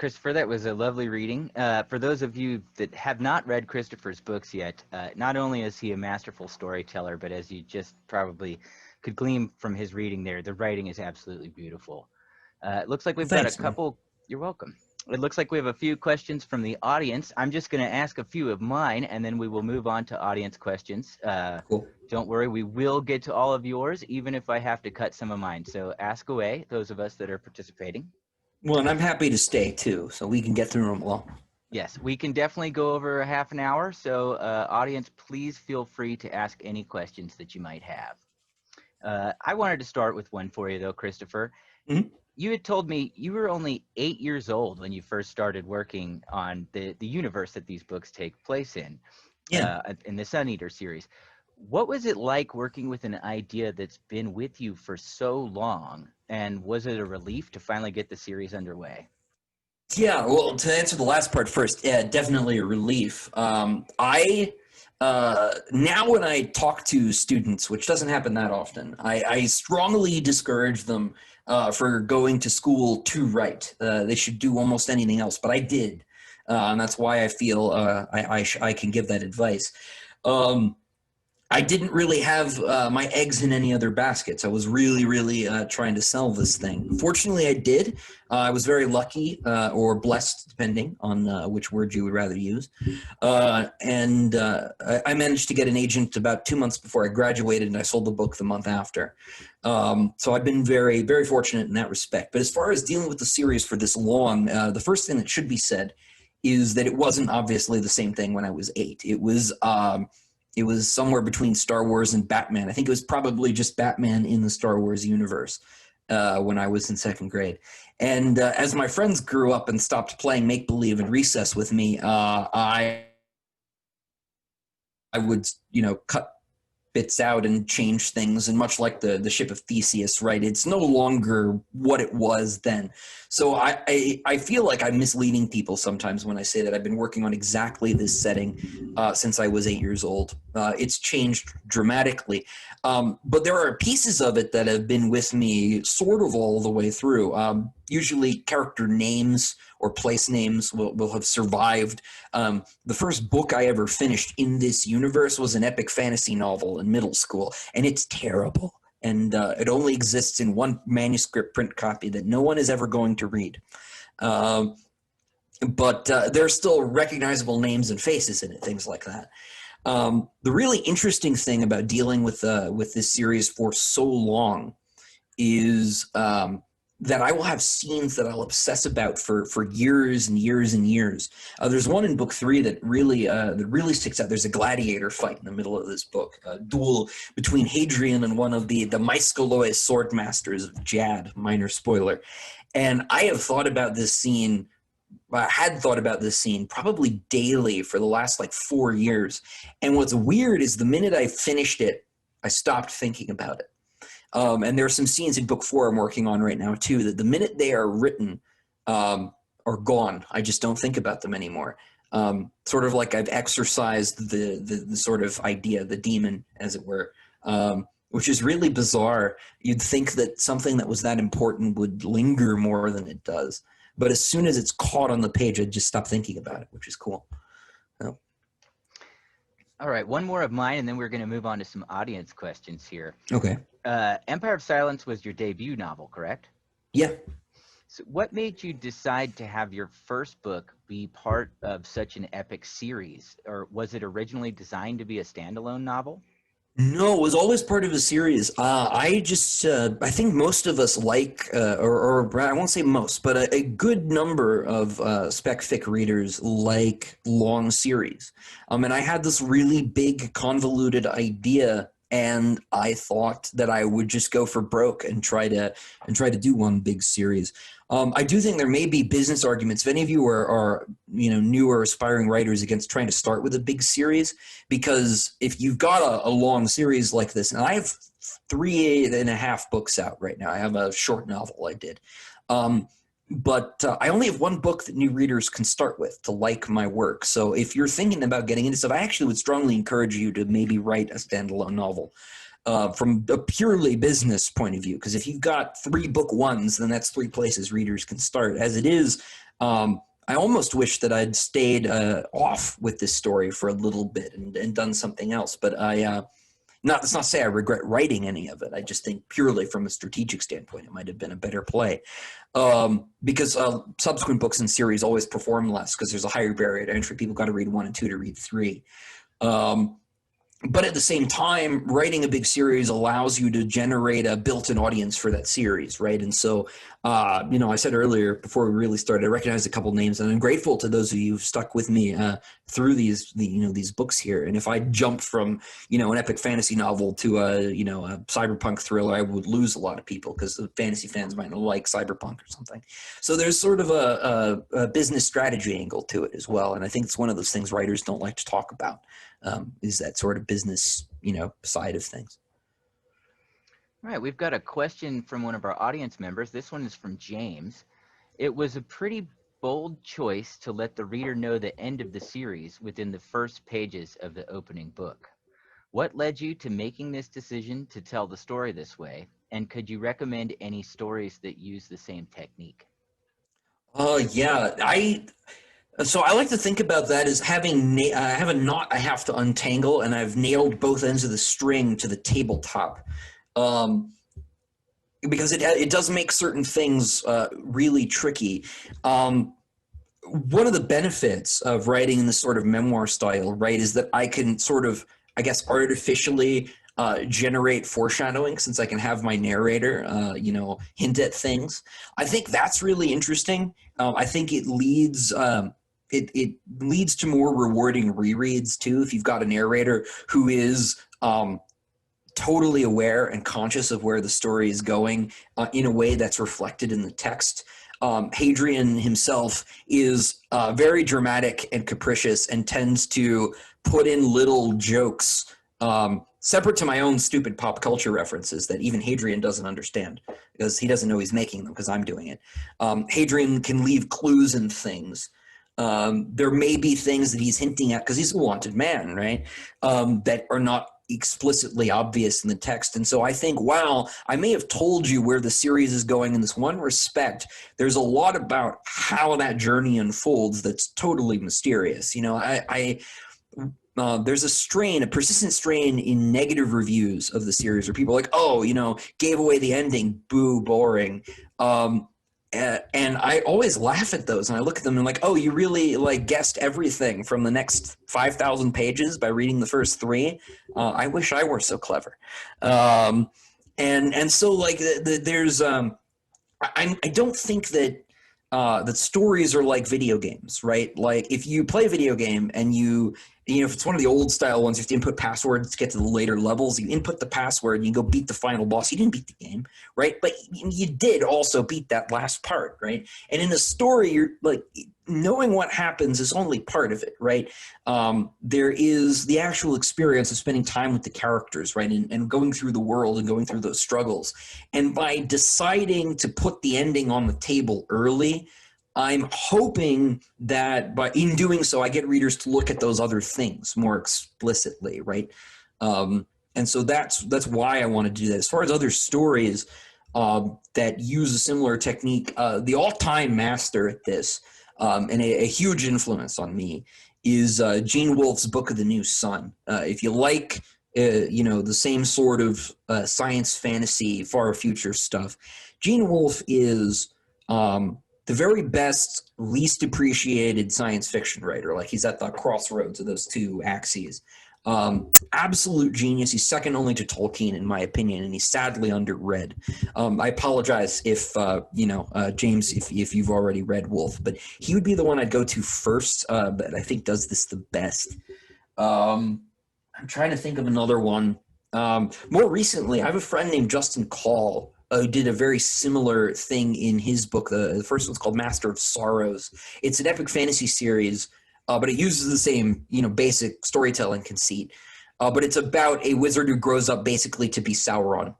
Christopher, that was a lovely reading. For those of you that have not read Christopher's books yet, not only is he a masterful storyteller, but as you just probably could glean from his reading there, the writing is absolutely beautiful. It looks like we've got a Thanks, man. couple. You're welcome. It looks like we have a few questions from the audience. I'm just going to ask a few of mine, and then we will move on to audience questions. Cool. Don't worry, we will get to all of yours, even if I have to cut some of mine. So ask away, those of us that are participating. Well, and I'm happy to stay too, so we can get through them all. Yes, we can definitely go over a half an hour. So audience, please feel free to ask any questions that you might have. I wanted to start with one for you, though, Christopher. Mm-hmm. You had told me you were only 8 years old when you first started working on the universe that these books take place in, in the Sun Eater series. What was it like working with an idea that's been with you for so long, and was it a relief to finally get the series underway? Yeah, well, to answer the last part first, yeah, definitely a relief. I now when I talk to students, which doesn't happen that often, I strongly discourage them for going to school to write. They should do almost anything else, but I did, and that's why I feel I can give that advice. I didn't really have my eggs in any other baskets. I was really trying to sell this thing. Fortunately, I did. I was very lucky or blessed, depending on which word you would rather use. And I managed to get an agent about 2 months before I graduated, and I sold the book the month after. So I've been very fortunate in that respect. But as far as dealing with the series for this long, the first thing that should be said is that it wasn't obviously the same thing when I was 8. It was somewhere between Star Wars and Batman. I think it was probably just Batman in the Star Wars universe when I was in 2nd grade. And as my friends grew up and stopped playing make-believe and recess with me, I would, cut bits out and change things. And much like the ship of Theseus, right, it's no longer what it was then. So I feel like I'm misleading people sometimes when I say that I've been working on exactly this setting since I was 8 years old. It's changed dramatically. But there are pieces of it that have been with me sort of all the way through. Usually character names or place names will have survived. The first book I ever finished in this universe was an epic fantasy novel in middle school, and it's terrible. And it only exists in one manuscript print copy that no one is ever going to read. But there are still recognizable names and faces in it, things like that. The really interesting thing about dealing with this series for so long is that I will have scenes that I'll obsess about for years and years and years. There's one in book 3 that really sticks out. There's a gladiator fight in the middle of this book, a duel between Hadrian and one of the Maescalois sword masters of Jad, minor spoiler. And I have thought about this scene, had thought about this scene probably daily for the last 4 years. And what's weird is the minute I finished it, I stopped thinking about it. And there are some scenes in book 4 I'm working on right now too, that the minute they are written are gone. I just don't think about them anymore. Sort of like I've exorcised the sort of idea, the demon, as it were, which is really bizarre. You'd think that something that was that important would linger more than it does. But as soon as it's caught on the page, I just stop thinking about it, which is cool. All right, one more of mine, and then we're going to move on to some audience questions here. Okay. Empire of Silence was your debut novel, correct? Yeah. So what made you decide to have your first book be part of such an epic series? Or was it originally designed to be a standalone novel? No, it was always part of a series. I think most of us or I won't say most, but a good number of spec fic readers like long series. And I had this really big convoluted idea, and I thought that I would just go for broke and try to do one big series. I do think there may be business arguments. If any of you are newer aspiring writers against trying to start with a big series, because if you've got a long series like this, and I have 3.5 books out right now. I have a short novel I did. But I only have one book that new readers can start with to like my work. So if you're thinking about getting into stuff, I actually would strongly encourage you to maybe write a standalone novel. From a purely business point of view, because if you've got 3 book ones, then that's 3 places readers can start. As it is, I almost wish that I'd stayed off with this story for a little bit and done something else. But that's not to say I regret writing any of it. I just think purely from a strategic standpoint, it might have been a better play. Because subsequent books in series always perform less because there's a higher barrier to entry. People got to read 1 and 2 to read 3. But at the same time, writing a big series allows you to generate a built-in audience for that series, right? And so, I said earlier before we really started, I recognized a couple names, and I'm grateful to those of you who've stuck with me through these books here. And if I jumped from, an epic fantasy novel to a cyberpunk thriller, I would lose a lot of people because the fantasy fans might not like cyberpunk or something. So there's sort of a business strategy angle to it as well. And I think it's one of those things writers don't like to talk about. Is that sort of business, side of things. All right, we've got a question from one of our audience members. This one is from James. It was a pretty bold choice to let the reader know the end of the series within the first pages of the opening book. What led you to making this decision to tell the story this way? And could you recommend any stories that use the same technique? So I like to think about that as having I have a knot I have to untangle, and I've nailed both ends of the string to the tabletop, because it does make certain things really tricky. One of the benefits of writing in this sort of memoir style, right, is that I can sort of, I guess, artificially generate foreshadowing, since I can have my narrator, hint at things. I think that's really interesting. I think it leads. It leads to more rewarding rereads too, if you've got a narrator who is totally aware and conscious of where the story is going in a way that's reflected in the text. Hadrian himself is very dramatic and capricious and tends to put in little jokes separate to my own stupid pop culture references that even Hadrian doesn't understand because he doesn't know he's making them because I'm doing it. Hadrian can leave clues in things. There may be things that he's hinting at because he's a wanted man, right? That are not explicitly obvious in the text. And so I think, while I may have told you where the series is going in this one respect, there's a lot about how that journey unfolds that's totally mysterious. There's a persistent strain in negative reviews of the series where people are like, gave away the ending, boo, boring. And I always laugh at those, and I look at them and I'm like, oh, you really guessed everything from the next 5,000 pages by reading the first 3. I wish I were so clever. And so there's I don't think that that stories are like video games, right? Like if you play a video game and if it's one of the old style ones, you have to input passwords to get to the later levels. You input the password and you go beat the final boss. You didn't beat the game, right? But you did also beat that last part, right? And in a story, you're knowing what happens is only part of it, right? There is the actual experience of spending time with the characters, right? And going through the world and going through those struggles. And by deciding to put the ending on the table early, I'm hoping that in doing so, I get readers to look at those other things more explicitly, right? And so that's why I want to do that. As far as other stories that use a similar technique, the all-time master at this, and a huge influence on me, is Gene Wolfe's Book of the New Sun. If you like, the same sort of science fantasy, far future stuff, Gene Wolfe is the very best, least appreciated science fiction writer. He's at the crossroads of those two axes. Absolute genius. He's second only to Tolkien, in my opinion, and he's sadly underread. I apologize if James, if you've already read Wolfe, but he would be the one I'd go to first. But I think does this the best. I'm trying to think of another one. More recently, I have a friend named Justin Call who did a very similar thing in his book. The first one's called Master of Sorrows. It's an epic fantasy series, but it uses the same, basic storytelling conceit. But it's about a wizard who grows up basically to be Sauron.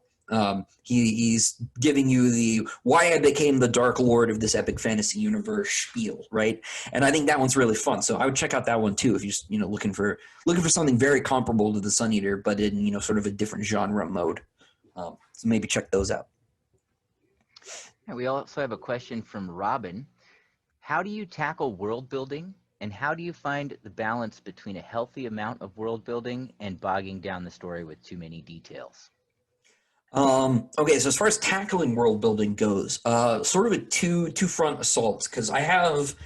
He's giving you the why I became the Dark Lord of this epic fantasy universe spiel, right? And I think that one's really fun. So I would check out that one too if you're just looking for something very comparable to the Sun Eater, but in sort of a different genre mode. So maybe check those out. And we also have a question from Robin. How do you tackle world building, and how do you find the balance between a healthy amount of world building and bogging down the story with too many details? Okay, so as far as tackling world building goes, sort of a two front assaults, because I've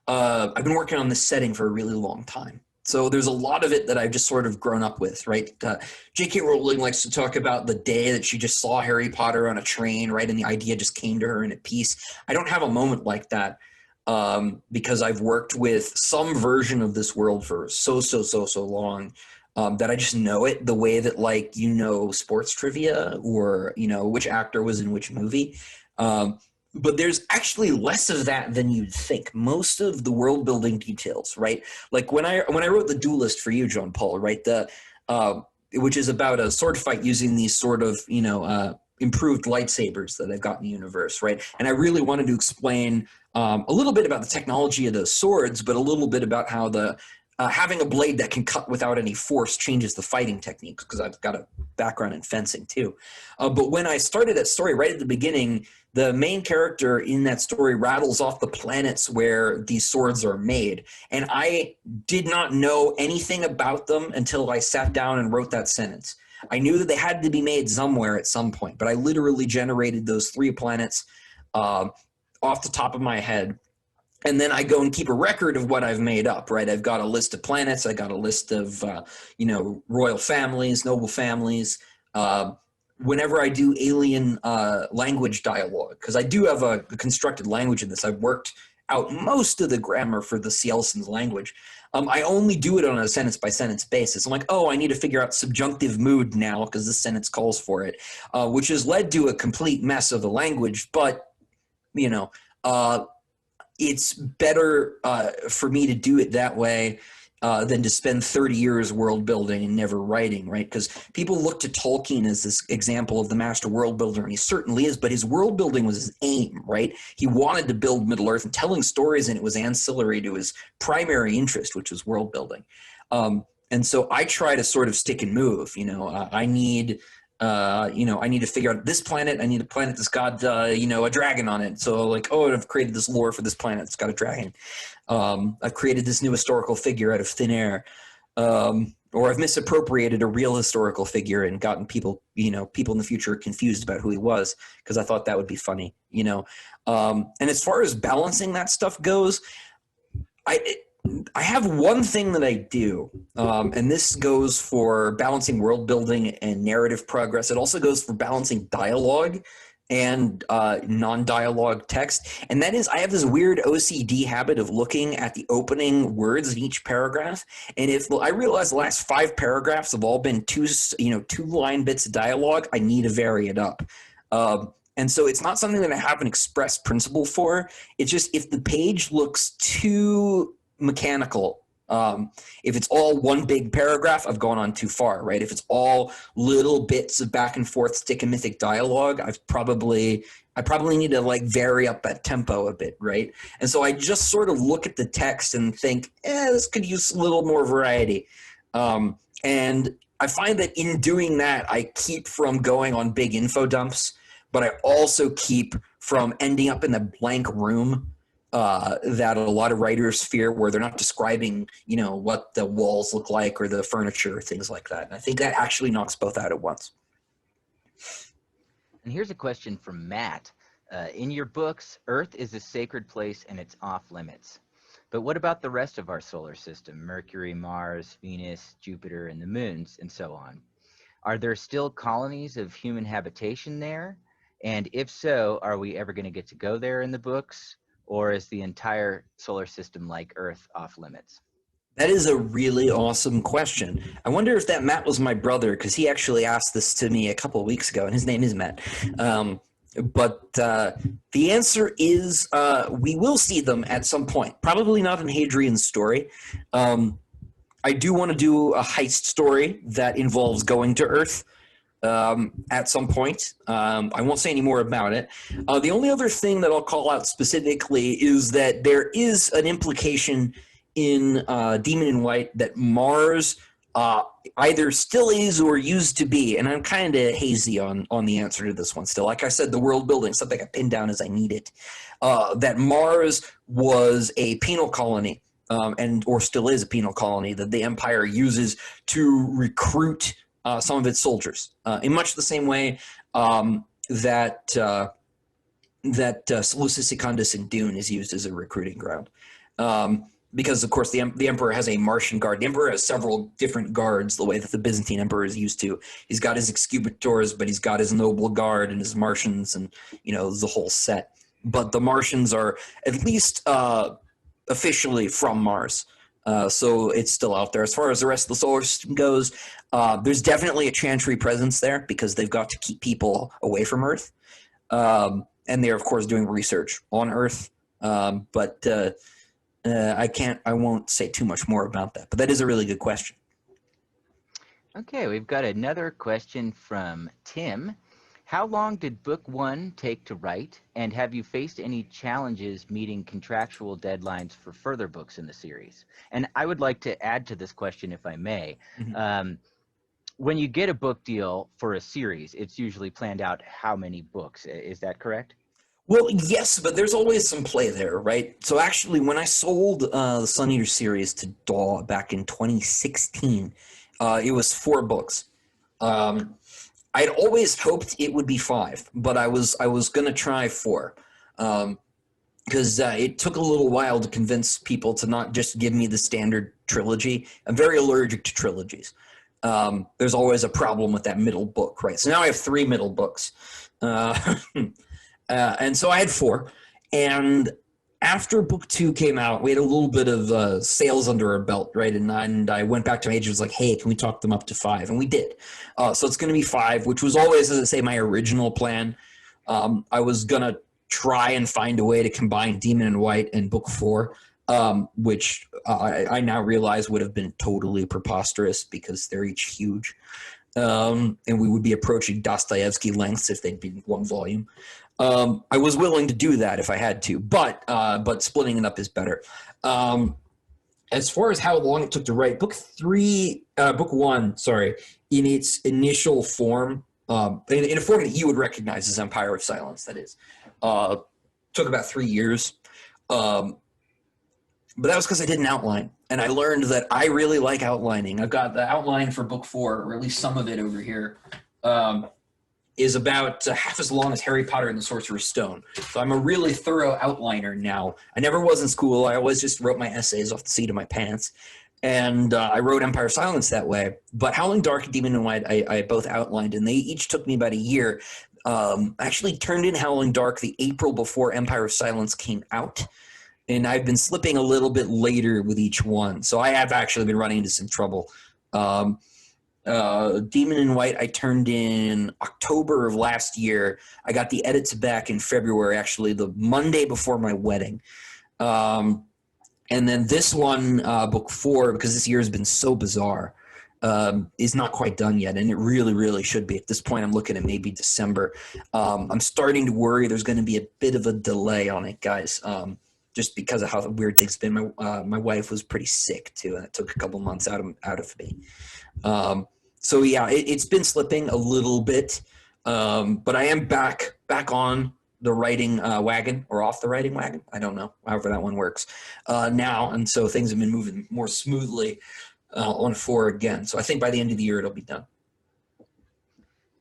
been working on this setting for a really long time. So there's a lot of it that I've just sort of grown up with, right? J.K. Rowling likes to talk about the day that she just saw Harry Potter on a train, right? And the idea just came to her in a piece. I don't have a moment like that, because I've worked with some version of this world for so long, that I just know it the way that, like, sports trivia, or, which actor was in which movie. But there's actually less of that than you'd think. Most of the world building details, right? Like when I wrote The Duelist for you, John Paul, right? Which is about a sword fight using these sort of, improved lightsabers that they've got in the universe, right? And I really wanted to explain a little bit about the technology of those swords, but a little bit about how having a blade that can cut without any force changes the fighting techniques, because I've got a background in fencing too. But when I started that story right at the beginning, the main character in that story rattles off the planets where these swords are made. And I did not know anything about them until I sat down and wrote that sentence. I knew that they had to be made somewhere at some point, but I literally generated those 3 planets off the top of my head. And then I go and keep a record of what I've made up, right? I've got a list of planets. I got a list of, royal families, noble families. Whenever I do alien language dialogue, because I do have a constructed language in this. I've worked out most of the grammar for the Cielson's language. I only do it on a sentence-by-sentence basis. I'm like, oh, I need to figure out subjunctive mood now because this sentence calls for it, which has led to a complete mess of the language. But, it's better for me to do it that way than to spend 30 years world building and never writing, right? Because people look to Tolkien as this example of the master world builder, and he certainly is, but his world building was his aim, right? He wanted to build Middle-earth, and telling stories, and it was ancillary to his primary interest, which was world building. And so I try to sort of stick and move. I need to figure out this planet. I need a planet that's got, a dragon on it. So like, oh, I've created this lore for this planet. It's got a dragon. I've created this new historical figure out of thin air. Or I've misappropriated a real historical figure and gotten people in the future confused about who he was, because I thought that would be funny, And as far as balancing that stuff goes, I have one thing that I do, and this goes for balancing world building and narrative progress. It also goes for balancing dialogue and non-dialogue text. And that is, I have this weird OCD habit of looking at the opening words in each paragraph. And if I realize the last 5 paragraphs have all been 2-line bits of dialogue, I need to vary it up. And so it's not something that I have an express principle for. It's just, if the page looks too mechanical, if it's all one big paragraph, I've gone on too far, right? If it's all little bits of back and forth stick-and-mythic dialogue, I probably need to like vary up that tempo a bit, right? And so I just sort of look at the text and think, this could use a little more variety. And I find that in doing that, I keep from going on big info dumps, but I also keep from ending up in the blank room that a lot of writers fear, where they're not describing, what the walls look like or the furniture or things like that. And I think that actually knocks both out at once. And here's a question from Matt. In your books, Earth is a sacred place and it's off limits. But what about the rest of our solar system? Mercury, Mars, Venus, Jupiter, and the moons, and so on. Are there still colonies of human habitation there? And if so, are we ever going to get to go there in the books? Or is the entire solar system, like Earth, off limits? That is a really awesome question. I wonder if that Matt was my brother, because he actually asked this to me a couple of weeks ago, and his name is Matt. But the answer is we will see them at some point. Probably not in Hadrian's story. I do want to do a heist story that involves going to Earth at some point. I won't say any more about it. The only other thing that I'll call out specifically is that there is an implication in Demon in White that Mars either still is or used to be, and I'm kind of hazy on the answer to this one still. Like I said, the world building, something I pinned down as I need it, that Mars was a penal colony, or still is a penal colony that the Empire uses to recruit some of its soldiers, in much the same way that Seleucus Secundus in Dune is used as a recruiting ground. Because, of course, the Emperor has a Martian guard. The Emperor has several different guards, the way that the Byzantine Emperor is used to. He's got his executors, but he's got his noble guard and his Martians and, the whole set. But the Martians are at least officially from Mars. So it's still out there. As far as the rest of the solar system goes, there's definitely a Chantry presence there because they've got to keep people away from Earth. And they're, of course, doing research on Earth. I won't say too much more about that, but that is a really good question. Okay, we've got another question from Tim. How long did book 1 take to write, and have you faced any challenges meeting contractual deadlines for further books in the series? And I would like to add to this question, if I may. Mm-hmm. When you get a book deal for a series, it's usually planned out how many books. Is that correct? Well, yes, but there's always some play there, right? So actually, when I sold the Sun Eater series to DAW back in 2016, it was 4 books. I'd always hoped it would be 5, but I was going to try 4 because it took a little while to convince people to not just give me the standard trilogy. I'm very allergic to trilogies. There's always a problem with that middle book, right? So now I have 3 middle books. And so I had 4, and after book 2 came out, we had a little bit of sales under our belt, right? And I went back to my agent, was like, hey, can we talk them up to 5? And we did. So it's going to be 5, which was always, as I say, my original plan. I was going to try and find a way to combine Demon in White and book 4, which I now realize would have been totally preposterous because they're each huge. And we would be approaching Dostoevsky lengths if they'd been 1 volume. I was willing to do that if I had to, but splitting it up is better. As far as how long it took to write, book 1, in its initial form, in a form that you would recognize as Empire of Silence, that is, took about 3 years. But that was because I did an outline, and I learned that I really like outlining. I've got the outline for book 4, or at least some of it over here. Is about half as long as Harry Potter and the Sorcerer's Stone. So I'm a really thorough outliner now. I never was in school. I always just wrote my essays off the seat of my pants. And I wrote Empire of Silence that way. But Howling Dark and Demon in White, I both outlined, and they each took me about a year. I actually turned in Howling Dark the April before Empire of Silence came out. And I've been slipping a little bit later with each one. So I have actually been running into some trouble. Demon in White, I turned in October of last year. I got the edits back in February, actually the Monday before my wedding. And then this one, book 4, because this year has been so bizarre, is not quite done yet. And it really, really should be. At this point, I'm looking at maybe December. I'm starting to worry there's going to be a bit of a delay on it, guys. Just because of how weird things have been. My wife was pretty sick too, and it took a couple months out of me. So yeah, it's been slipping a little bit, but I am back on the writing wagon, or off the writing wagon. I don't know, however that one works now, and so things have been moving more smoothly on 4 again. So I think by the end of the year it'll be done.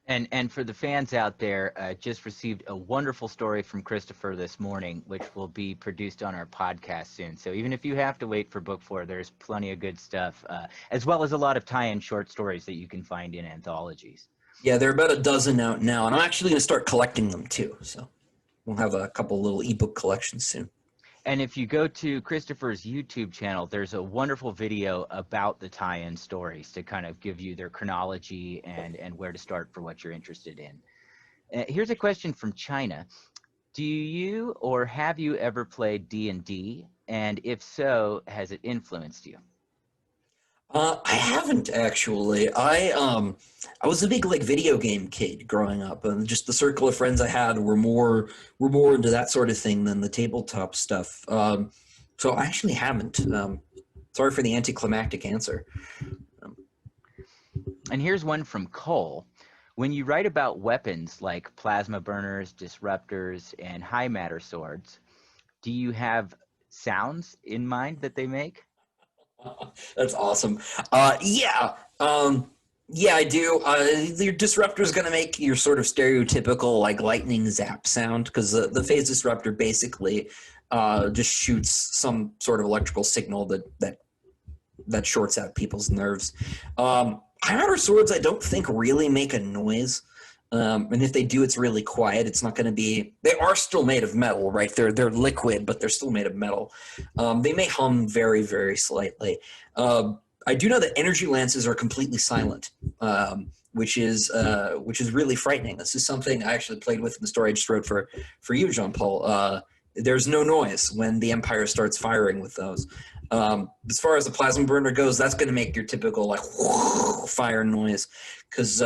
And for the fans out there, just received a wonderful story from Christopher this morning, which will be produced on our podcast soon. So even if you have to wait for book 4, there's plenty of good stuff, as well as a lot of tie-in short stories that you can find in anthologies. Yeah, there are about a dozen out now, and I'm actually going to start collecting them too. So we'll have a couple little ebook collections soon. And if you go to Christopher's YouTube channel, there's a wonderful video about the tie-in stories to kind of give you their chronology and where to start for what you're interested in. Here's a question from China. Do you or have you ever played D&D? And if so, has it influenced you? I haven't actually. I was a big video game kid growing up, and just the circle of friends I had were more into that sort of thing than the tabletop stuff. So I actually haven't. Sorry for the anticlimactic answer. And here's one from Cole. When you write about weapons like plasma burners, disruptors, and high matter swords, do you have sounds in mind that they make? That's awesome. Yeah. Yeah, I do. Your disruptor is going to make your sort of stereotypical like lightning zap sound because the phase disruptor basically just shoots some sort of electrical signal that shorts out people's nerves. High matter swords, I don't think really make a noise. And if they do, it's really quiet. It's not going to be. They are still made of metal, right? They're liquid, but they're still made of metal. They may hum very, very slightly. I do know that energy lances are completely silent, which is really frightening. This is something I actually played with in the story I just wrote for you, Jean Paul. There's no noise when the Empire starts firing with those. As far as the plasma burner goes, that's going to make your typical like fire noise because.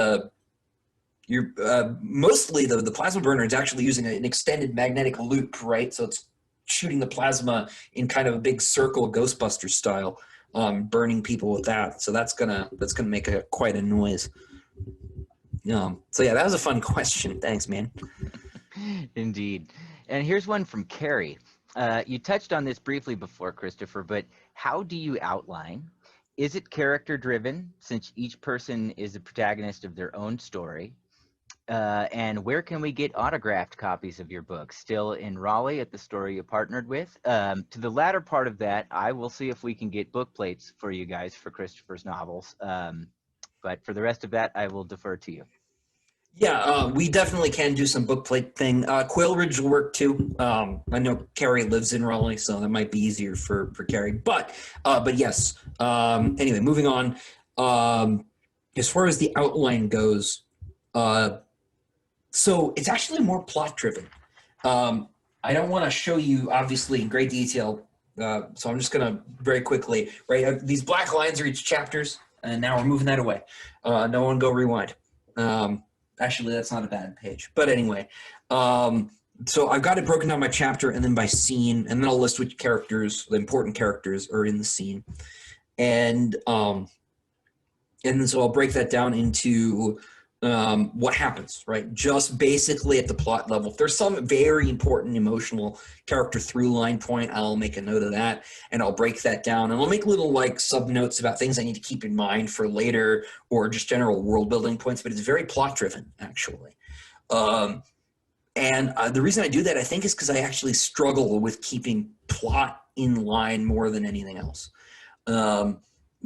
You're mostly the plasma burner is actually using an extended magnetic loop, right? So it's shooting the plasma in kind of a big circle, Ghostbusters style, burning people with that. So that's gonna make quite a noise. So yeah, that was a fun question. Thanks, man. Indeed. And here's one from Carrie. You touched on this briefly before, Christopher, but how do you outline? Is it character driven, since each person is the protagonist of their own story? And where can we get autographed copies of your book? Still in Raleigh at the store you partnered with? To the latter part of that, I will see if we can get book plates for you guys for Christopher's novels. But for the rest of that, I will defer to you. Yeah, we definitely can do some book plate thing. Quail Ridge will work too. I know Carrie lives in Raleigh, so that might be easier for Carrie. But yes. Anyway, moving on. As far as the outline goes, so it's actually more plot driven. I don't want to show you obviously in great detail, so I'm just gonna very quickly. Right, these black lines are each chapters, and now we're moving that away. No one go rewind. Actually, that's not a bad page. But anyway, so I've got it broken down by chapter and then by scene, and then I'll list which characters, the important characters, are in the scene. And then so I'll break that down into what happens, right? Just basically at the plot level. If there's some very important emotional character through line point, I'll make a note of that and I'll break that down. And I'll make little like sub notes about things I need to keep in mind for later or just general world building points, but it's very plot driven actually. And the reason I do that, I think, is because I actually struggle with keeping plot in line more than anything else.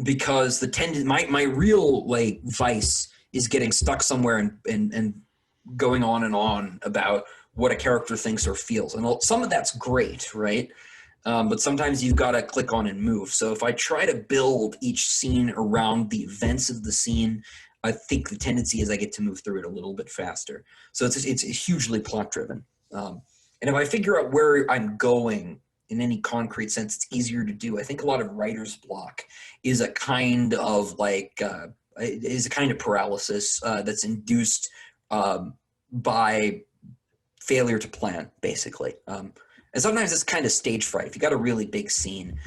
Because my real like vice is getting stuck somewhere and going on and on about what a character thinks or feels. And some of that's great, right? But sometimes you've got to click on and move. So if I try to build each scene around the events of the scene, I think the tendency is I get to move through it a little bit faster. So it's hugely plot driven. And if I figure out where I'm going in any concrete sense, it's easier to do. I think a lot of writer's block is a kind of like paralysis that's induced by failure to plan, basically. And sometimes it's kind of stage fright. If you got a really big scene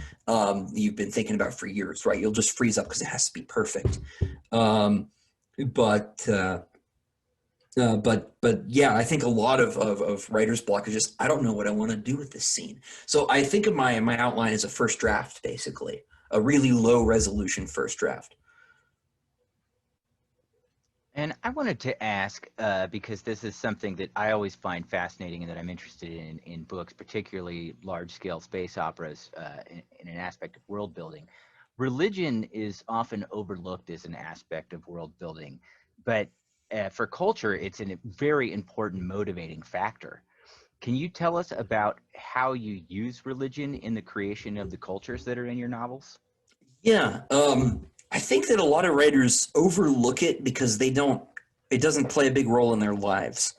you've been thinking about for years, right? You'll just freeze up because it has to be perfect. But yeah, I think a lot of writer's block is just, I don't know what I want to do with this scene. So I think of my outline as a first draft, basically, a really low resolution first draft. And I wanted to ask, because this is something that I always find fascinating and that I'm interested in books, particularly large-scale space operas, in an aspect of world building. Religion is often overlooked as an aspect of world building, but for culture, it's a very important motivating factor. Can you tell us about how you use religion in the creation of the cultures that are in your novels? Yeah, I think that a lot of writers overlook it because it doesn't play a big role in their lives,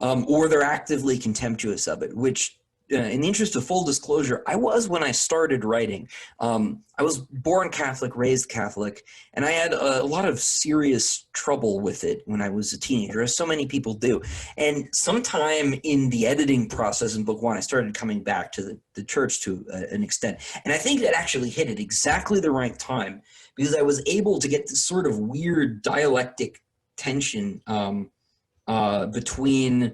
or they're actively contemptuous of it, which in the interest of full disclosure, I was when I started writing. I was born Catholic, raised Catholic, and I had a lot of serious trouble with it when I was a teenager, as so many people do. And sometime in the editing process in book one, I started coming back to the church to an extent. And I think that actually hit at exactly the right time, because I was able to get this sort of weird dialectic tension between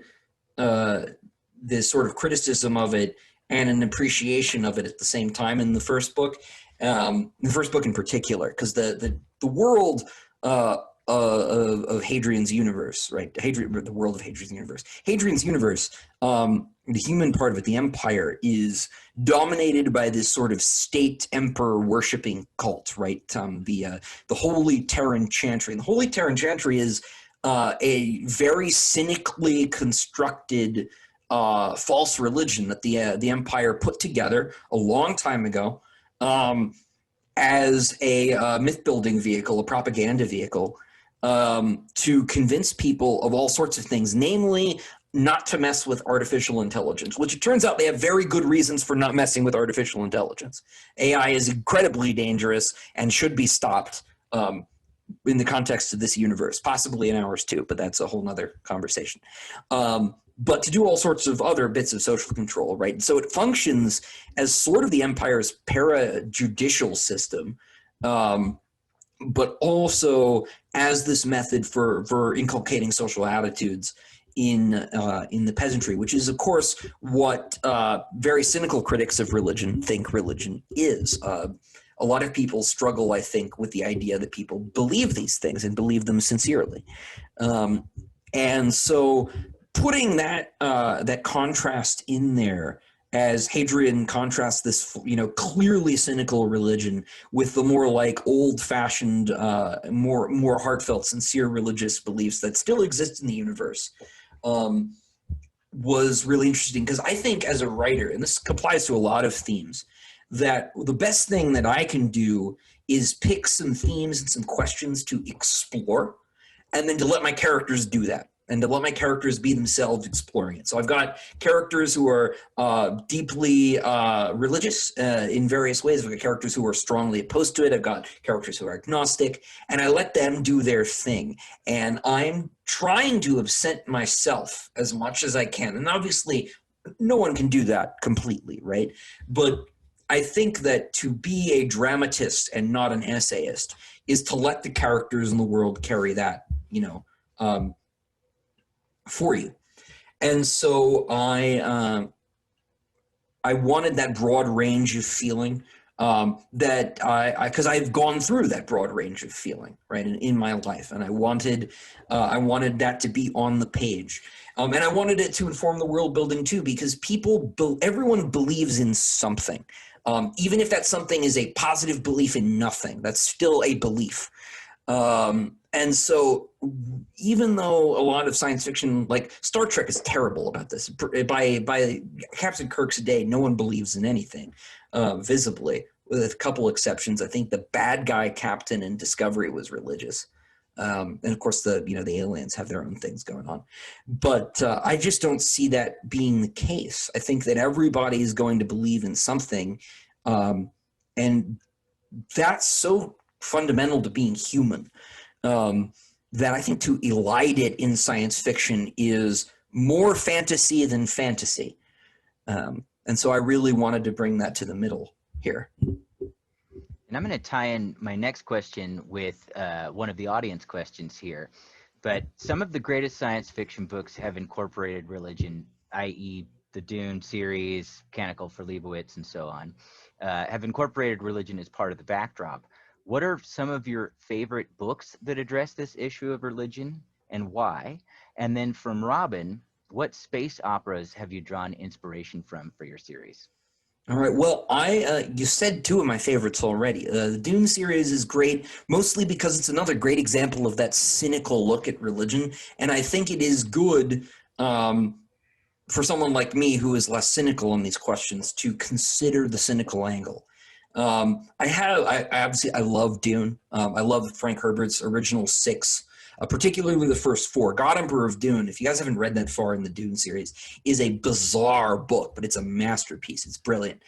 this sort of criticism of it and an appreciation of it at the same time in the first book in particular, because the world of Hadrian's universe, right? The world of Hadrian's universe. Hadrian's universe, the human part of it, the empire, is dominated by this sort of state emperor worshipping cult, right? The Holy Terran Chantry. And the Holy Terran Chantry is a very cynically constructed false religion that the empire put together a long time ago as a myth-building vehicle, a propaganda vehicle, to convince people of all sorts of things, namely not to mess with artificial intelligence, which it turns out they have very good reasons for not messing with artificial intelligence. AI is incredibly dangerous and should be stopped in the context of this universe, possibly in ours too, but that's a whole nother conversation. But to do all sorts of other bits of social control, right? So it functions as sort of the empire's para-judicial system, but also as this method for inculcating social attitudes in the peasantry, which is, of course, what very cynical critics of religion think religion is. A lot of people struggle, I think, with the idea that people believe these things and believe them sincerely. And so putting that contrast in there, as Hadrian contrasts this, clearly cynical religion with the more like old-fashioned, more heartfelt, sincere religious beliefs that still exist in the universe, was really interesting, because I think as a writer, and this applies to a lot of themes, that the best thing that I can do is pick some themes and some questions to explore, and then to let my characters do that, and to let my characters be themselves exploring it. So I've got characters who are deeply religious in various ways. I've got characters who are strongly opposed to it. I've got characters who are agnostic, and I let them do their thing. And I'm trying to absent myself as much as I can. And obviously, no one can do that completely, right? But I think that to be a dramatist and not an essayist is to let the characters in the world carry that, for you. And so I wanted that broad range of feeling, because I've gone through that broad range of feeling, right, in my life, and I wanted that to be on the page, and I wanted it to inform the world building too, because everyone believes in something, even if that something is a positive belief in nothing, that's still a belief. And so even though a lot of science fiction, like Star Trek, is terrible about this, by Captain Kirk's day, no one believes in anything, visibly, with a couple exceptions. I think the bad guy captain in Discovery was religious. And of course, the aliens have their own things going on. But I just don't see that being the case. I think that everybody is going to believe in something. And that's so fundamental to being human, that I think to elide it in science fiction is more fantasy than fantasy. And so I really wanted to bring that to the middle here. And I'm going to tie in my next question with one of the audience questions here. But some of the greatest science fiction books have incorporated religion, i.e. the Dune series, Canticle for Leibowitz, and so on, have incorporated religion as part of the backdrop. What are some of your favorite books that address this issue of religion, and why? And then from Robin, what space operas have you drawn inspiration from for your series? All right. Well, you said two of my favorites already. The Dune series is great, mostly because it's another great example of that cynical look at religion, and I think it is good for someone like me who is less cynical on these questions to consider the cynical angle. I love Dune. I love Frank Herbert's original 6. particularly the first four. God Emperor of Dune, if you guys haven't read that far in the Dune series, is a bizarre book, but it's a masterpiece. It's brilliant.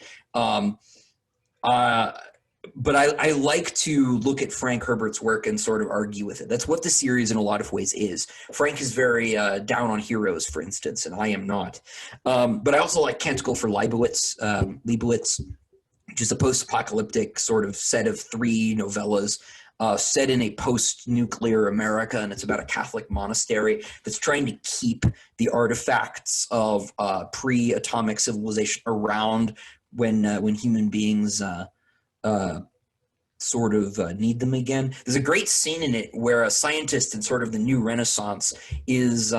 But I like to look at Frank Herbert's work and sort of argue with it. That's what the series in a lot of ways is. Frank is very down on heroes, for instance, and I am not. But I also like Canticle for Leibowitz, which is a post-apocalyptic sort of set of 3 novellas set in a post-nuclear America, and it's about a Catholic monastery that's trying to keep the artifacts of pre-atomic civilization around when human beings sort of need them again. There's a great scene in it where a scientist in sort of the new Renaissance is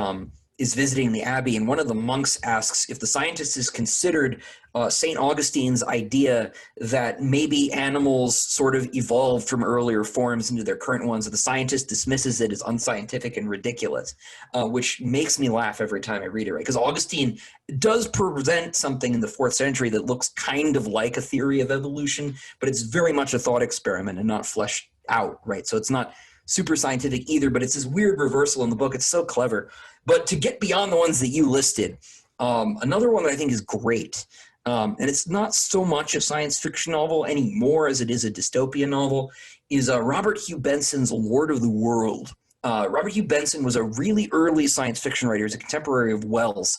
visiting the abbey, and one of the monks asks if the scientist has considered St. Augustine's idea that maybe animals sort of evolved from earlier forms into their current ones, and the scientist dismisses it as unscientific and ridiculous, which makes me laugh every time I read it, right? Because Augustine does present something in the 4th century that looks kind of like a theory of evolution, but it's very much a thought experiment and not fleshed out, right? So it's not super scientific either, but it's this weird reversal in the book. It's so clever. But to get beyond the ones that you listed, another one that I think is great, and it's not so much a science fiction novel anymore as it is a dystopian novel, is Robert Hugh Benson's Lord of the World. Robert Hugh Benson was a really early science fiction writer. He was a contemporary of Wells.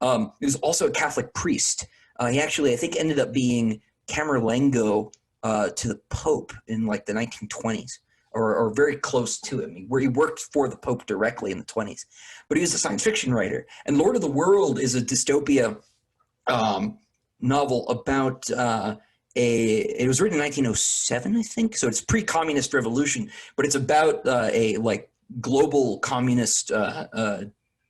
He was also a Catholic priest. He actually, I think, ended up being Camerlengo to the Pope in like the 1920s. Or very close to him, where he worked for the Pope directly in the 20s. But he was a science fiction writer. And Lord of the World is a dystopia novel about it was written in 1907, I think. So it's pre-communist revolution, but it's about a like global communist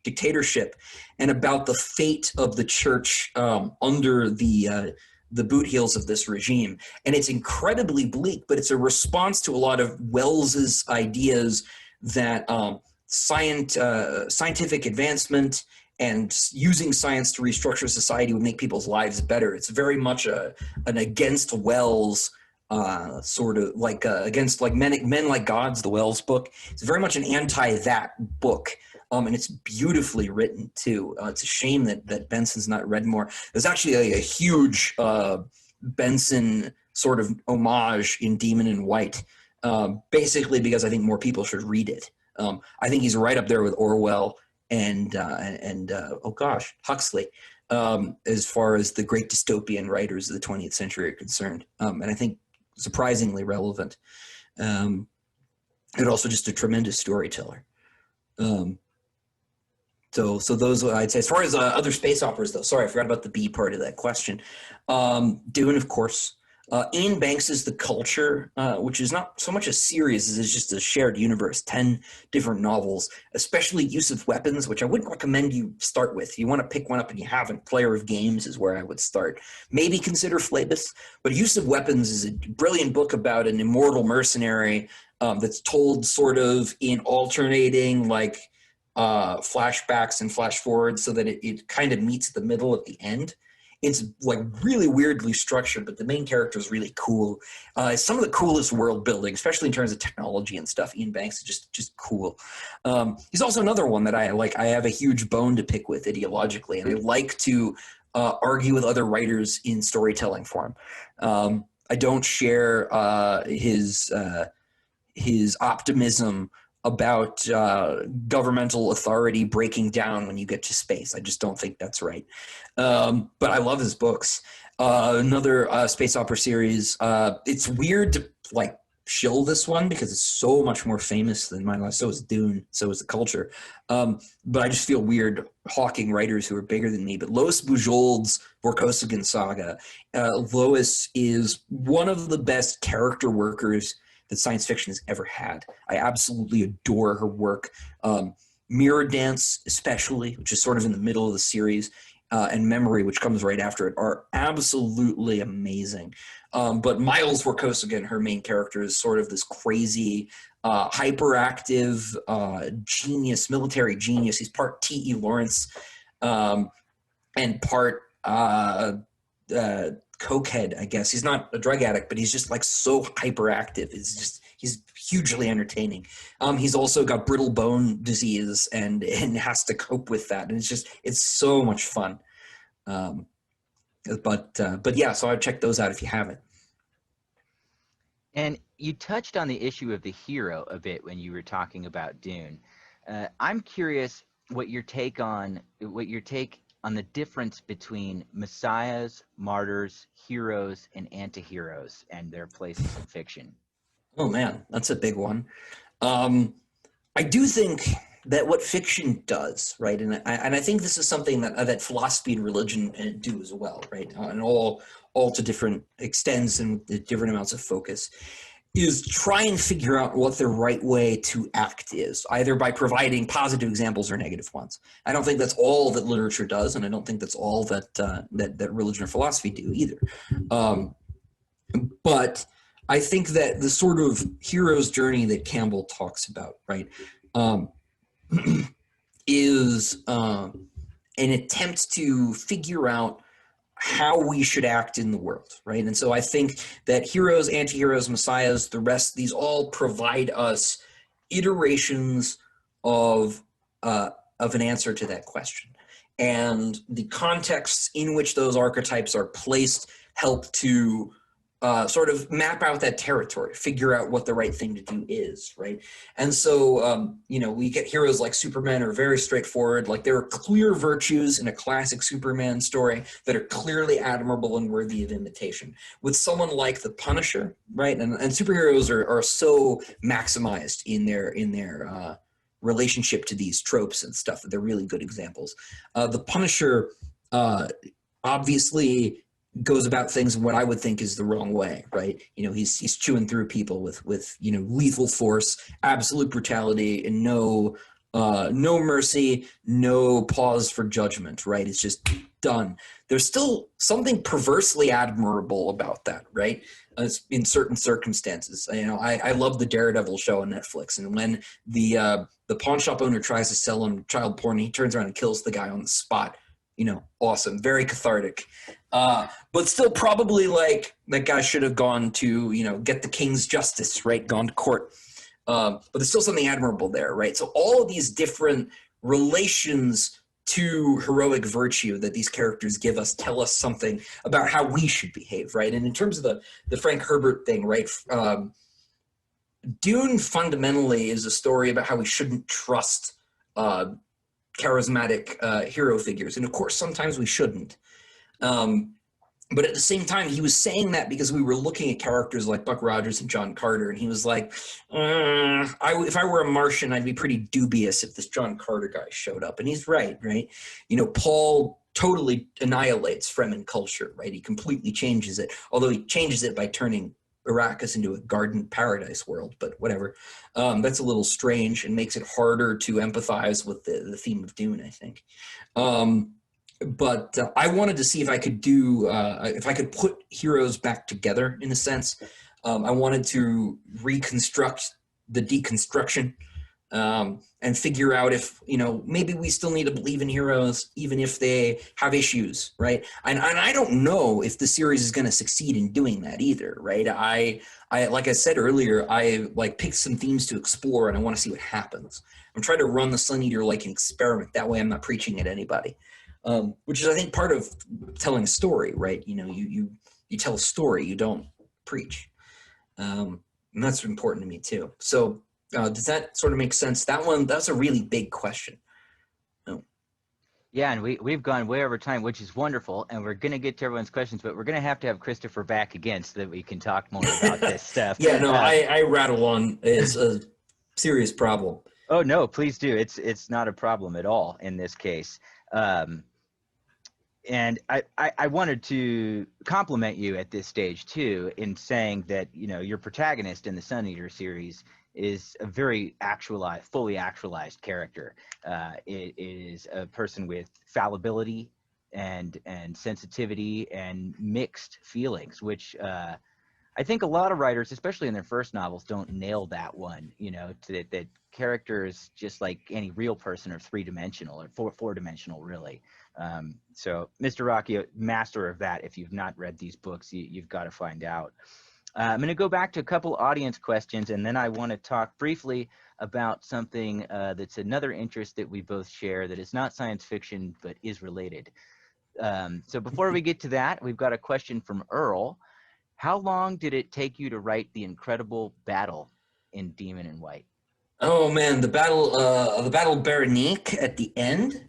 dictatorship and about the fate of the church under the boot heels of this regime. And it's incredibly bleak, but it's a response to a lot of Wells's ideas that scientific advancement and using science to restructure society would make people's lives better. It's very much an against Wells sort of like against like men like gods, the Wells book. It's very much an anti-that book. And it's beautifully written too. It's a shame that Benson's not read more. There's actually a huge Benson sort of homage in Demon in White, basically because I think more people should read it. I think he's right up there with Orwell and Huxley, as far as the great dystopian writers of the 20th century are concerned. And I think surprisingly relevant. And also just a tremendous storyteller. So those I'd say. As far as other space operas, though, sorry, I forgot about the B part of that question. Dune, of course. Ian Banks's The Culture, which is not so much a series as it's just a shared universe, 10 different novels, especially Use of Weapons, which I wouldn't recommend you start with. If you want to pick one up and you haven't, Player of Games is where I would start. Maybe consider Phlebas, but Use of Weapons is a brilliant book about an immortal mercenary that's told sort of in alternating like flashbacks and flash forwards so that it kind of meets the middle at the end. It's like really weirdly structured, but the main character is really cool. Some of the coolest world building, especially in terms of technology and stuff. Ian Banks is just cool. He's also another one that I like. I have a huge bone to pick with ideologically, and I like to argue with other writers in storytelling form. I don't share his optimism about governmental authority breaking down when you get to space. I just don't think that's right. But I love his books. Another space opera series. It's weird to like shill this one because it's so much more famous than mine. So is Dune. So is The Culture. But I just feel weird hawking writers who are bigger than me. But Lois Bujold's Vorkosigan Saga. Lois is one of the best character workers that science fiction has ever had. I absolutely adore her work. Mirror Dance, especially, which is sort of in the middle of the series, and Memory, which comes right after it, are absolutely amazing. But Miles Vorkosigan, her main character, is sort of this crazy, hyperactive genius, military genius. He's part T.E. Lawrence and part cokehead, I guess. He's not a drug addict, but he's just like so hyperactive. He's hugely entertaining. He's also got brittle bone disease and has to cope with that, and it's so much fun. But yeah, so I'd check those out if you haven't. And you touched on the issue of the hero a bit when you were talking about Dune. I'm curious what your take on the difference between messiahs, martyrs, heroes, and anti-heroes and their places in fiction. Oh man, that's a big one. I do think that what fiction does, right, and I think this is something that philosophy and religion do as well, right, and all to different extents and different amounts of focus, is try and figure out what the right way to act is, either by providing positive examples or negative ones. I don't think that's all that literature does, and I don't think that's all that that religion or philosophy do either. But I think that the sort of hero's journey that Campbell talks about, right, is an attempt to figure out how we should act in the world, right? And so I think that heroes, anti-heroes, messiahs, the rest, these all provide us iterations of an answer to that question. And the contexts in which those archetypes are placed help to sort of map out that territory, figure out what the right thing to do is, right? And so, we get heroes like Superman are very straightforward. Like, there are clear virtues in a classic Superman story that are clearly admirable and worthy of imitation. With someone like the Punisher, right? And superheroes are so maximized in their relationship to these tropes and stuff that they're really good examples. The Punisher obviously goes about things in what I would think is the wrong way, right? He's chewing through people with lethal force, absolute brutality, and no mercy, no pause for judgment, right? It's just done. There's still something perversely admirable about that, right? In certain circumstances. I love the Daredevil show on Netflix, and when the pawn shop owner tries to sell him child porn, he turns around and kills the guy on the spot. Awesome, very cathartic. But still probably like that guy should have gone to, get the king's justice, right? Gone to court. But there's still something admirable there, right? So all of these different relations to heroic virtue that these characters give us tell us something about how we should behave, right? And in terms of the Frank Herbert thing, right? Dune fundamentally is a story about how we shouldn't trust charismatic hero figures. And of course, sometimes we shouldn't. But at the same time, he was saying that because we were looking at characters like Buck Rogers and John Carter, and he was like, if I were a Martian, I'd be pretty dubious if this John Carter guy showed up. And he's right? Paul totally annihilates Fremen culture, right? He completely changes it, although he changes it by turning Arrakis into a garden paradise world, but whatever. That's a little strange and makes it harder to empathize with the theme of Dune, I think. But I wanted to see if I could put heroes back together in a sense. I wanted to reconstruct the deconstruction and figure out if, maybe we still need to believe in heroes, even if they have issues, right? And I don't know if the series is going to succeed in doing that either, right? I like I said earlier, I picked some themes to explore, and I want to see what happens. I'm trying to run the Sun Eater like an experiment. That way I'm not preaching at anybody. Which is, I think, part of telling a story, right? You tell a story, you don't preach. And that's important to me too. So does that sort of make sense? That's a really big question. Oh. Yeah, and we've gone way over time, which is wonderful, and we're going to get to everyone's questions, but we're going to have Christopher back again so that we can talk more about this stuff. Yeah, no, I rattle on. It's a serious problem. Oh, no, please do. It's not a problem at all in this case. And I wanted to compliment you at this stage too, in saying that your protagonist in the Sun Eater series is a very fully actualized character. It is a person with fallibility and sensitivity and mixed feelings, which I think a lot of writers, especially in their first novels, don't nail that one. That character is just like any real person, or three-dimensional or four-dimensional, really. So Mr. Ruocchio, master of that. If you've not read these books, you've got to find out. I'm going to go back to a couple audience questions, and then I want to talk briefly about something that's another interest that we both share that is not science fiction, but is related. So before we get to that, we've got a question from Earl. How long did it take you to write the incredible battle in Demon in White? Oh man, the battle of Berenice at the end.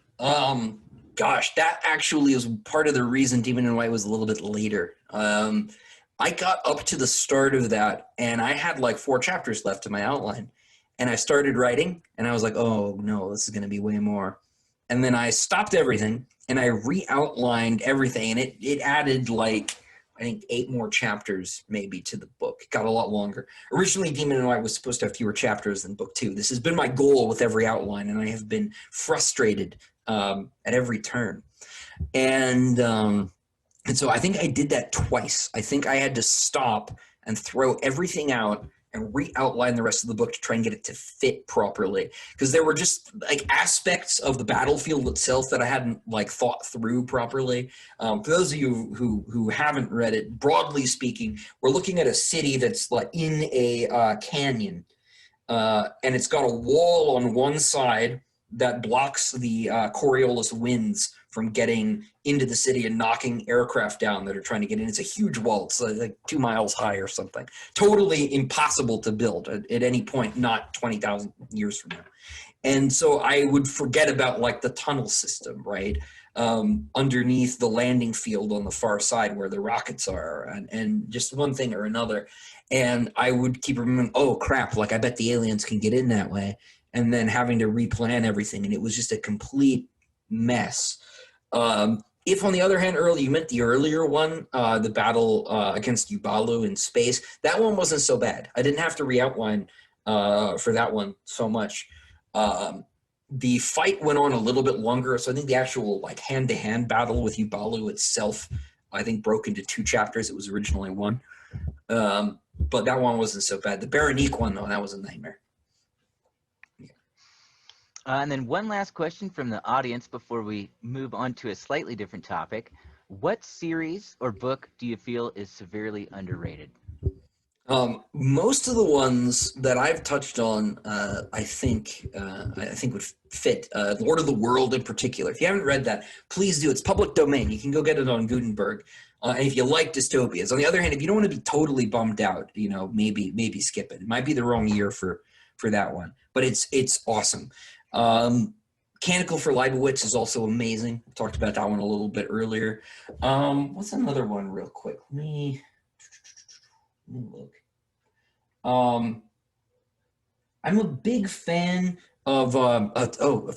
Gosh, that actually is part of the reason Demon in White was a little bit later. I got up to the start of that, and I had like 4 chapters left in my outline, and I started writing, and I was like, oh no, this is going to be way more. And then I stopped everything, and I re-outlined everything, and it added like I think 8 more chapters maybe to the book. It got a lot longer. Originally, Demon and White was supposed to have fewer chapters than book 2. This has been my goal with every outline, and I have been frustrated at every turn. And so I think I did that twice. I think I had to stop and throw everything out and re-outline the rest of the book to try and get it to fit properly, because there were just like aspects of the battlefield itself that I hadn't like thought through properly. For those of you who haven't read it, broadly speaking, we're looking at a city that's like in a canyon, and it's got a wall on one side that blocks the Coriolis winds from getting into the city and knocking aircraft down that are trying to get in. It's a huge wall. It's like 2 miles high or something. Totally impossible to build at any point, not 20,000 years from now. And so I would forget about like the tunnel system, right? Underneath the landing field on the far side where the rockets are, and just one thing or another. And I would keep remembering, oh crap, like I bet the aliens can get in that way. And then having to replan everything. And it was just a complete mess. If, on the other hand, Earl, you meant the earlier one, the battle against Yubalu in space, that one wasn't so bad. I didn't have to re-outline for that one so much. The fight went on a little bit longer, so I think the actual like hand-to-hand battle with Yubalu itself, I think, broke into 2 chapters. It was originally 1. But that one wasn't so bad. The Berenice one, though, that was a nightmare. And then one last question from the audience before we move on to a slightly different topic. What series or book do you feel is severely underrated? Most of the ones that I've touched on, I think would fit. Lord of the World in particular. If you haven't read that, please do. It's public domain. You can go get it on Gutenberg. And if you like dystopias, on the other hand, if you don't want to be totally bummed out, maybe skip it. It might be the wrong year for that one, but it's awesome. Canticle for Leibowitz is also amazing. I talked about that one a little bit earlier. What's another one real quick? Let me look. I'm a big fan of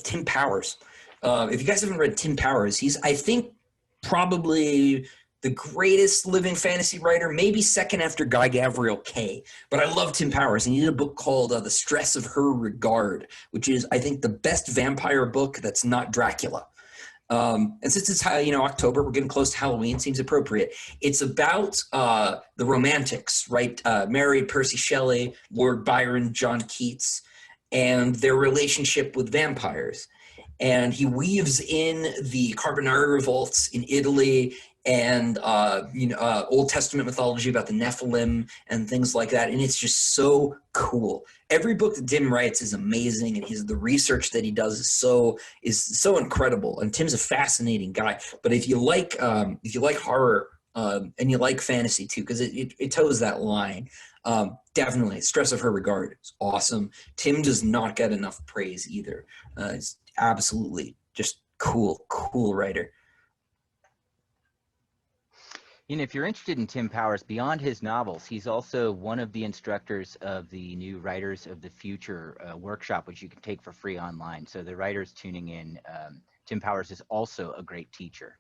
Tim Powers. If you guys haven't read Tim Powers, he's, I think, probably the greatest living fantasy writer, maybe second after Guy Gavriel Kay. But I love Tim Powers, and he did a book called The Stress of Her Regard, which is, I think, the best vampire book that's not Dracula. And since it's October, we're getting close to Halloween, seems appropriate. It's about the Romantics, right? Mary, Percy Shelley, Lord Byron, John Keats, and their relationship with vampires. And he weaves in the Carbonari revolts in Italy and Old Testament mythology about the Nephilim and things like that, and it's just so cool. Every book that Tim writes is amazing, and the research that he does is so incredible. And Tim's a fascinating guy. But if you like horror and you like fantasy too, because it toes that line, definitely Stress of Her Regard is awesome. Tim does not get enough praise either. It's absolutely just cool writer. If you're interested in Tim Powers, beyond his novels, he's also one of the instructors of the new Writers of the Future workshop, which you can take for free online. So the writers tuning in, Tim Powers is also a great teacher.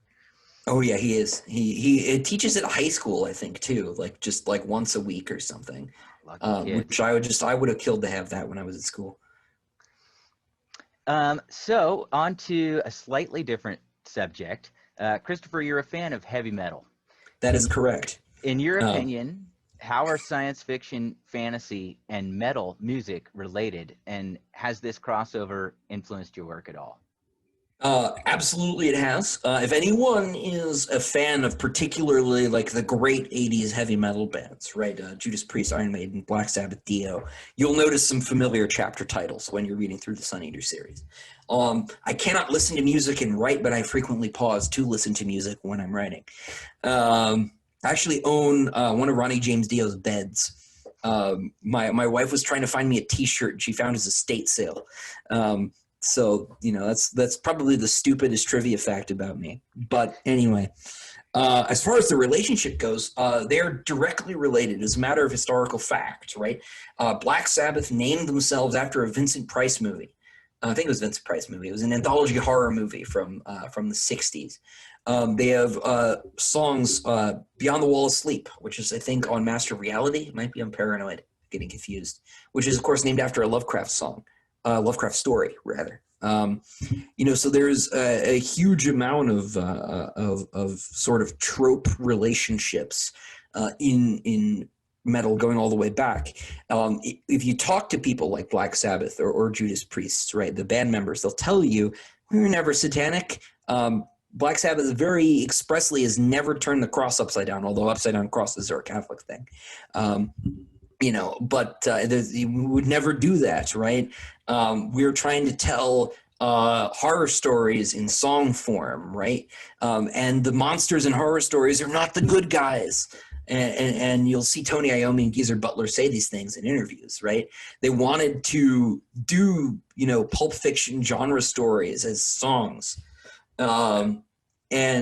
Oh yeah, he is. He teaches at high school, I think, too, just once a week or something. Which I would have killed to have that when I was at school. So on to a slightly different subject. Christopher, you're a fan of heavy metal. That is correct. In your opinion, how are science fiction, fantasy, and metal music related? And has this crossover influenced your work at all? Absolutely, it has. If anyone is a fan of particularly like the great '80s heavy metal bands, right? Judas Priest, Iron Maiden, Black Sabbath, Dio, you'll notice some familiar chapter titles when you're reading through the Sun Eater series. I cannot listen to music and write, but I frequently pause to listen to music when I'm writing. I actually own one of Ronnie James Dio's beds. My wife was trying to find me a T-shirt she found his estate sale. So, that's probably the stupidest trivia fact about me. But anyway, as far as the relationship goes, they're directly related as a matter of historical fact, right? Black Sabbath named themselves after a Vincent Price movie. I think it was a Vincent Price movie. It was an anthology horror movie from the 60s. They have songs Beyond the Wall of Sleep, which is, I think, on Master of Reality. It might be on Paranoid, getting confused, which is, of course, named after a Lovecraft song. Lovecraft story, rather. So there's a huge amount of sort of trope relationships in metal going all the way back. If you talk to people like Black Sabbath or Judas Priest, right, the band members, they'll tell you we were never satanic. Black Sabbath very expressly has never turned the cross upside down, although upside down crosses are a Catholic thing. But you would never do that, right? We're trying to tell horror stories in song form, right? And the monsters in horror stories are not the good guys. And you'll see Tony Iommi and Geezer Butler say these things in interviews, right? They wanted to do, pulp fiction genre stories as songs. And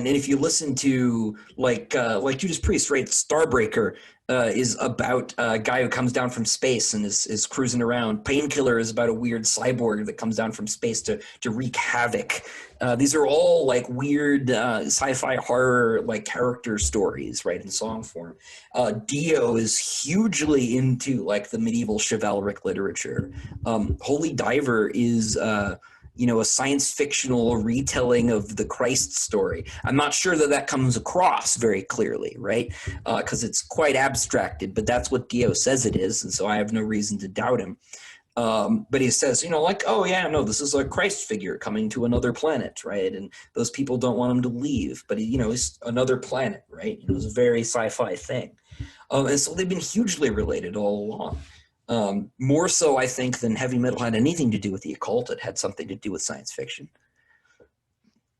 if you listen to like Judas Priest, right? Starbreaker is about a guy who comes down from space and is cruising around. Painkiller is about a weird cyborg that comes down from space to wreak havoc. These are all like weird sci-fi horror like character stories, right, in song form. Dio is hugely into like the medieval chivalric literature. Holy Diver is a science fictional retelling of the Christ story. I'm not sure that comes across very clearly, right? Because it's quite abstracted, but that's what Dio says it is, and so I have no reason to doubt him. But he says, oh yeah, no, this is a Christ figure coming to another planet, right? And those people don't want him to leave, but he's another planet, right? It's a very sci-fi thing. And so they've been hugely related all along. More so, I think, than heavy metal had anything to do with the occult. It had something to do with science fiction.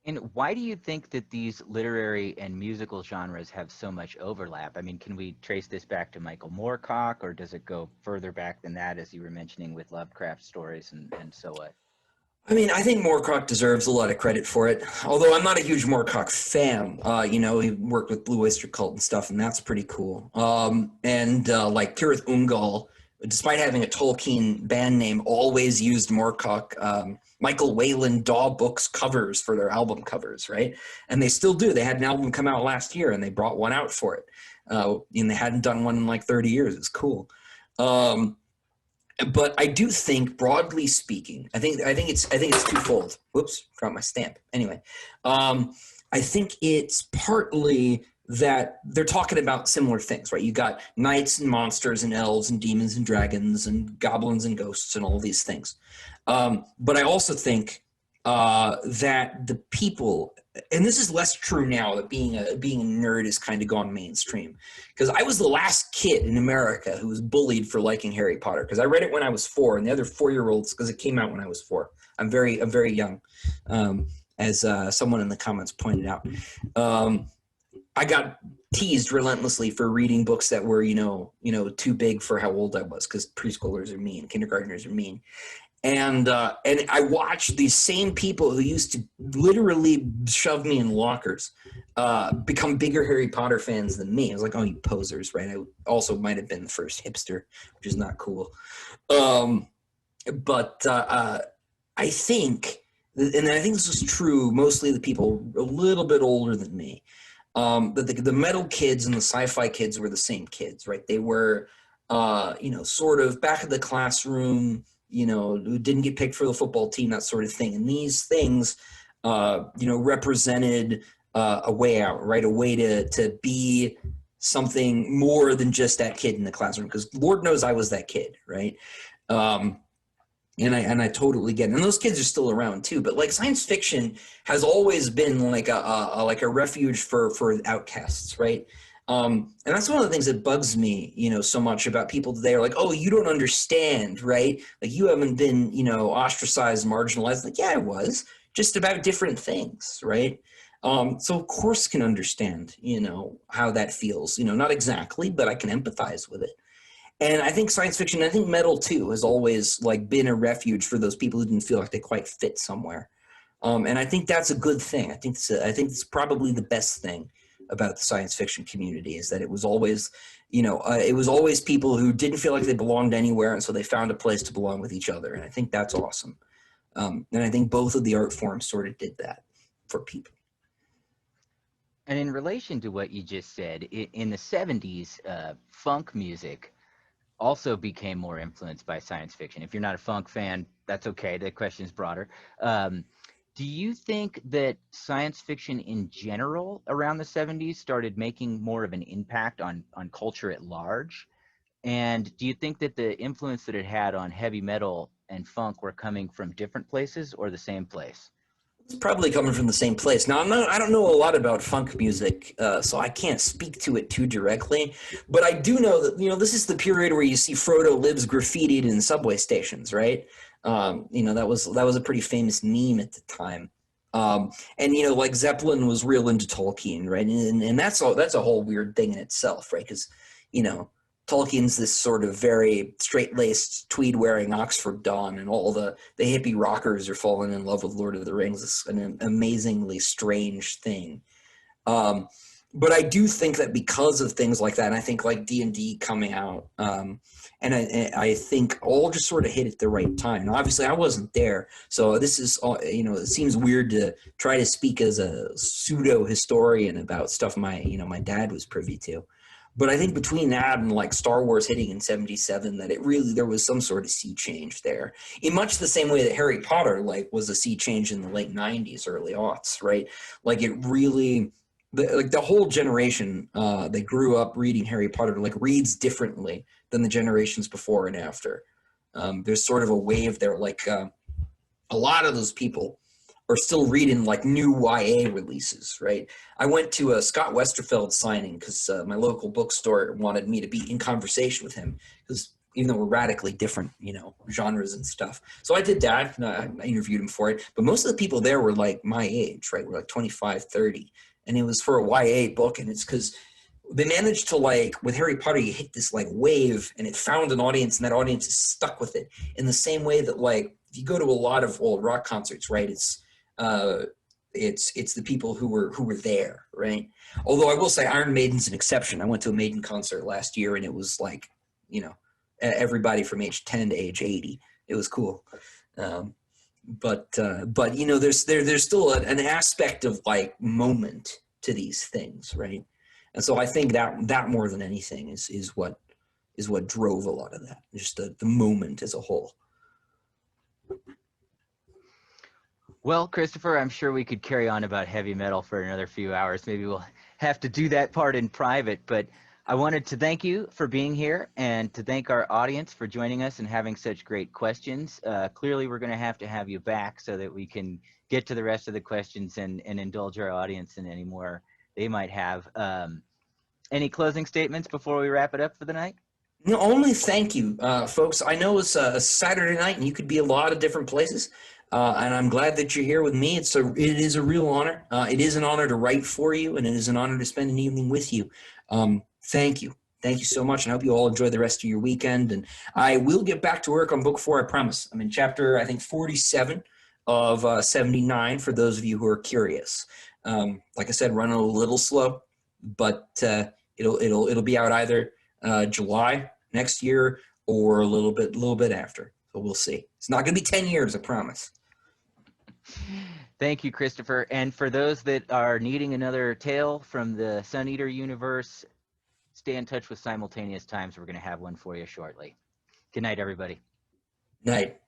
And why do you think that these literary and musical genres have so much overlap? I mean, can we trace this back to Michael Moorcock, or does it go further back than that, as you were mentioning with Lovecraft stories and so what? I mean, I think Moorcock deserves a lot of credit for it, although I'm not a huge Moorcock fan. He worked with Blue Oyster Cult and stuff, and that's pretty cool. Like Kirith Ungol, despite having a Tolkien band name, always used Moorcock, Michael Whalen DAW Books covers for their album covers, right? And they still do. They had an album come out last year, and they brought one out for it. And they hadn't done one in like 30 years. It's cool. But I do think, broadly speaking, I think it's twofold. Whoops, dropped my stamp. Anyway, I think it's partly that they're talking about similar things, right? You got knights and monsters and elves and demons and dragons and goblins and ghosts and all these things. But I also think that the people, and this is less true now that being a nerd has kind of gone mainstream, because I was the last kid in America who was bullied for liking Harry Potter, because I read it when I was 4, and the other 4-year-olds, because it came out when I was 4. I'm very young, as someone in the comments pointed out. I got teased relentlessly for reading books that were, too big for how old I was, because preschoolers are mean, kindergartners are mean. And I watched these same people who used to literally shove me in lockers become bigger Harry Potter fans than me. I was like, oh, you posers, right? I also might have been the first hipster, which is not cool. But I think, and I think this is true, mostly the people a little bit older than me, that the metal kids and the sci-fi kids were the same kids, right? They were, sort of back of the classroom, who didn't get picked for the football team, that sort of thing. And these things, represented a way out, right? A way to be something more than just that kid in the classroom. Because Lord knows I was that kid, right? And I totally get it. And those kids are still around too. But like science fiction has always been like a refuge for outcasts, right? And that's one of the things that bugs me, so much about people today are like, oh, you don't understand, right? Like you haven't been, ostracized, marginalized. Like, yeah, I was, just about different things, right? So of course can understand, how that feels, not exactly, but I can empathize with it. And I think science fiction, I think metal too, has always like been a refuge for those people who didn't feel like they quite fit somewhere. And I think that's a good thing. I think it's probably the best thing about the science fiction community is that it was always, it was always people who didn't feel like they belonged anywhere, and so they found a place to belong with each other. And I think that's awesome. And I think both of the art forms sort of did that for people. And in relation to what you just said, in the 70s, funk music also became more influenced by science fiction. If you're not a funk fan, that's okay. The question is broader. Do you think that science fiction in general around the 70s started making more of an impact on culture at large? And do you think that the influence that it had on heavy metal and funk were coming from different places or the same place? It's probably coming from the same place. Now, I don't know a lot about funk music, so I can't speak to it too directly. But I do know that, this is the period where you see Frodo lives graffitied in subway stations, right? That was a pretty famous meme at the time. And, like Zeppelin was real into Tolkien, right? And that's a whole weird thing in itself, right? Because, Tolkien's this sort of very straight-laced, tweed-wearing Oxford Don, and all the hippie rockers are falling in love with Lord of the Rings. It's an amazingly strange thing. But I do think that because of things like that, and I think like D&D coming out, and I think all just sort of hit at the right time. Now, obviously, I wasn't there, so this is, it seems weird to try to speak as a pseudo-historian about stuff my dad was privy to. But I think between that and like Star Wars hitting in 77, that there was some sort of sea change there. In much the same way that Harry Potter like was a sea change in the late 90s, early aughts, right? Like it really, the whole generation that grew up reading Harry Potter like reads differently than the generations before and after. There's sort of a wave there, like a lot of those people are still reading like new YA releases, right? I went to a Scott Westerfeld signing because my local bookstore wanted me to be in conversation with him because even though we're radically different, genres and stuff. So I did that, and I interviewed him for it. But most of the people there were like my age, right? We're like 25, 30. And it was for a YA book, and it's because they managed to like, with Harry Potter, you hit this like wave and it found an audience, and that audience is stuck with it in the same way that like, if you go to a lot of old rock concerts, right? It's the people who were there, right? Although I will say Iron Maiden's an exception. I went to a Maiden concert last year, and it was like, everybody from age 10 to age 80. It was cool. But there's still an aspect of like moment to these things, right? And so I think that more than anything is what drove a lot of that, just the moment as a whole. Well, Christopher, I'm sure we could carry on about heavy metal for another few hours. Maybe we'll have to do that part in private, but I wanted to thank you for being here and to thank our audience for joining us and having such great questions. Clearly, we're going to have you back so that we can get to the rest of the questions and indulge our audience in any more they might have. Any closing statements before we wrap it up for the night? No, only thank you, folks. I know it's a Saturday night, and you could be a lot of different places. And I'm glad that you're here with me. It is a real honor. It is an honor to write for you, and it is an honor to spend an evening with you. Thank you. Thank you so much, and I hope you all enjoy the rest of your weekend. And I will get back to work on book 4, I promise. I'm in chapter, I think, 47 of 79, for those of you who are curious. Like I said, running a little slow, but it'll be out either July next year or a little bit after. So we'll see. It's not going to be 10 years, I promise. Thank you, Christopher. And for those that are needing another tale from the Sun Eater universe, stay in touch with Simultaneous Times. We're going to have one for you shortly. Good night, everybody. Night.